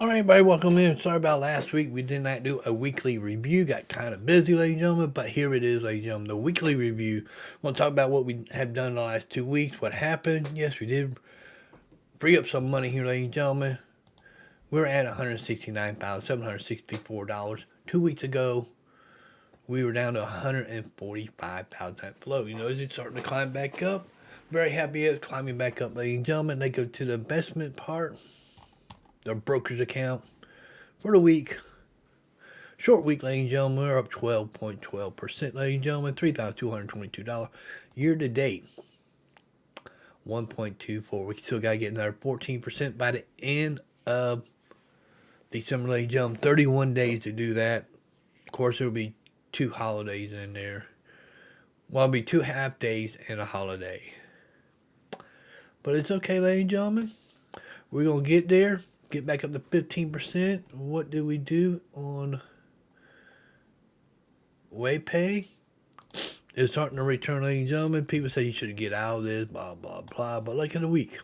All right, everybody, welcome in. Sorry about last week. We did not do a weekly review. Got kind of busy, ladies and gentlemen, but here it is, ladies and gentlemen, the weekly review. We'll talk about what we have done the last 2 weeks, what happened. Yes, we did free up some money here, ladies and gentlemen. We're at $169,764. 2 weeks ago, we were down to $145,000 at the low. It's starting to climb back up. Very happy it's climbing back up, ladies and gentlemen. They go to the investment part, the broker's account for the week. Short week, ladies and gentlemen, we're up 12.12%, ladies and gentlemen, $3,222. Year to date, 1.24. We still got to get another 14% by the end of December, ladies and gentlemen. 31 days to do that. Of course, there will be 2 holidays in there. Well, it'll be 2 half days and a holiday. But it's okay, ladies and gentlemen. We're going to get there, get back up to 15%. What do we do on WayPay? It's starting to return, ladies and gentlemen. People say you should get out of this, blah, blah, blah. But look at the week.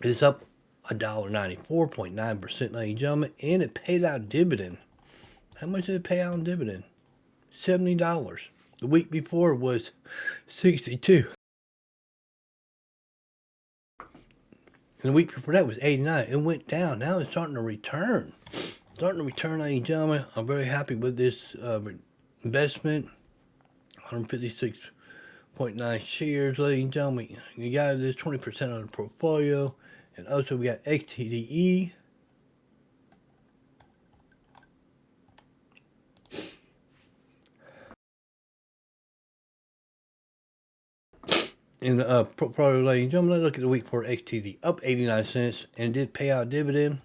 It's up $1.94.9%, ladies and gentlemen. And it paid out dividend. How much did it pay out in dividend? $70. The week before was $62. And the week before that was $89. It went down. Now it's starting to return. Ladies and gentlemen. I'm very happy with this investment. 156.9 shares, ladies and gentlemen. You got this 20% of the portfolio. And also we got XTDE. In the portfolio, ladies and gentlemen, let's look at the week for XTD. Up 89 cents and did pay out dividend.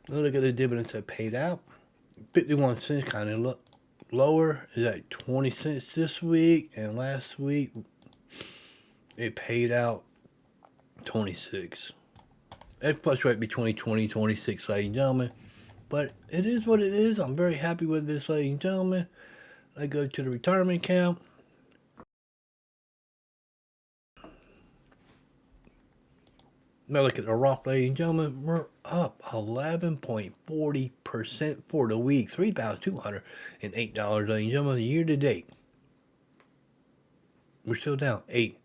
Let's look at the dividends that paid out. 51 cents, kind of lower. Is at 20 cents this week. And last week, it paid out 26. It fluctuates between 20 and 26, ladies and gentlemen. But it is what it is. I'm very happy with this, ladies and gentlemen. I go to the retirement account. Now look at the Roth, ladies and gentlemen. We're up 11.40% for the week. $3,208, ladies and gentlemen, year to date. We're still down 8%,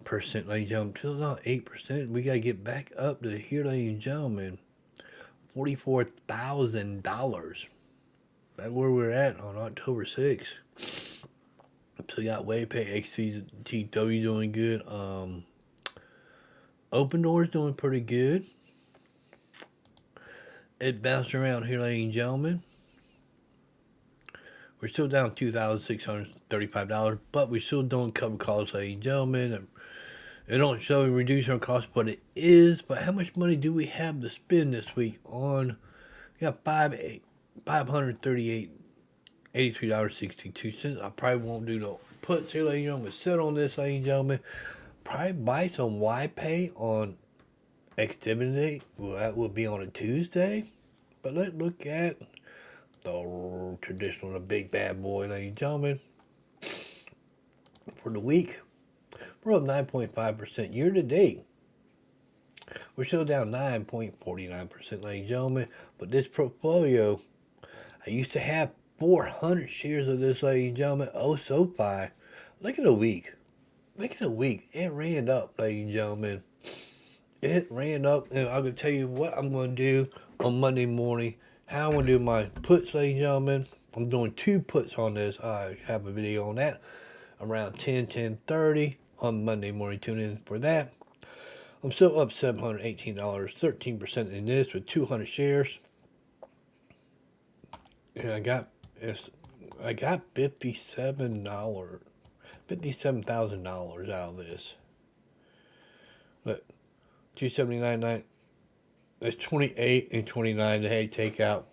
ladies and gentlemen. Still down 8%. We got to get back up to here, ladies and gentlemen. $44,000. That's where we're at on October 6th. So we got WayPay, XTW doing good. Open Doors doing pretty good. It bounced around here, ladies and gentlemen. We're still down $2,635, but we're still doing cover calls, ladies and gentlemen. It don't show reducing our cost, but it is. But how much money do we have to spend this week on? We got $583.62. I probably won't do the puts here, ladies and gentlemen. Sit on this, ladies and gentlemen. Probably buy some YPay on ex-dividend date. Well, that will be on a Tuesday. But let's look at the traditional, the big bad boy, ladies and gentlemen. For the week, we're up 9.5% year to date. We're still down 9.49%, ladies and gentlemen. But this portfolio, I used to have 400 shares of this, ladies and gentlemen. Oh, so far. Look at the week. It ran up, ladies and gentlemen. It ran up, and I'm going to tell you what I'm going to do on Monday morning. How I'm going to do my puts, ladies and gentlemen. I'm doing 2 puts on this. I have a video on that around 10:30 on Monday morning. Tune in for that. I'm still up $718, 13% in this with 200 shares. And I got $57,000 out of this. Look, 279.9. That's 28 and 29 to hey take out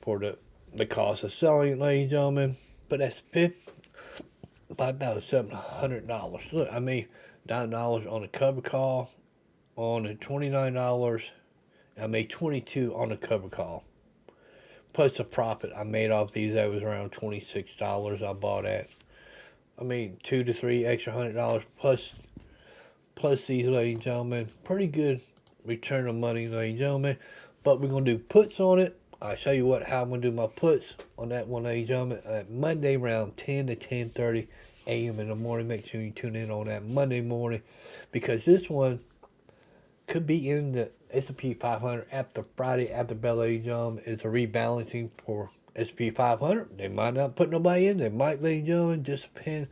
for the cost of selling it, ladies and gentlemen. But that's $5,700. Look, I made $9 on the cover call on the $29. I made $22 on the cover call. Plus the profit I made off these, that was around $26 I bought at. I mean, 2 to 3 extra $100 plus these, ladies and gentlemen. Pretty good return of money, ladies and gentlemen. But we're gonna do puts on it. I'll show you how I'm gonna do my puts on that one, ladies and gentlemen. Monday around 10 to 10:30 a.m. in the morning. Make sure you tune in on that Monday morning, because this one could be in the S&P 500 after Friday after bell, ladies and gentlemen. It's a rebalancing for S&P 500. They might not put nobody in. They might, ladies and gentlemen. Just depend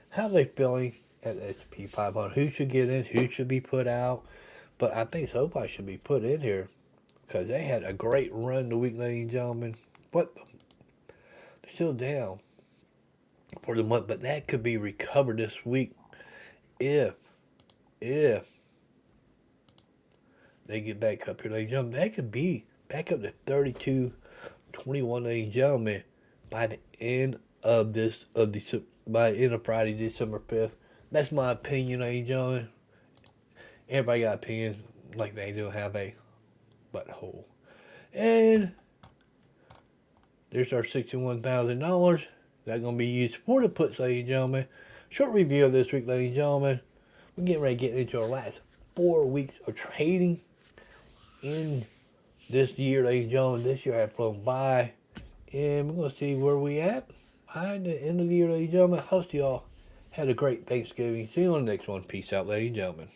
how they feeling at S&P 500. Who should get in? Who should be put out? But I think somebody should be put in here, because they had a great run the week, ladies and gentlemen. But they're still down for the month. But that could be recovered this week if they get back up here, ladies and gentlemen. That could be back up to 32.21, ladies and gentlemen, by the end of by the end of Friday, December 5th. That's my opinion, ladies and gentlemen. Everybody got opinions like they do have a butthole. And there's our $61,000. That's going to be used for the puts, ladies and gentlemen. Short review of this week, ladies and gentlemen. We're getting ready to get into our last 4 weeks of trading in this year, ladies and gentlemen. This year had flown by, and we're going to see where we at by the end of the year, ladies and gentlemen. I hope you all had a great Thanksgiving. See you on the next one. Peace out, ladies and gentlemen.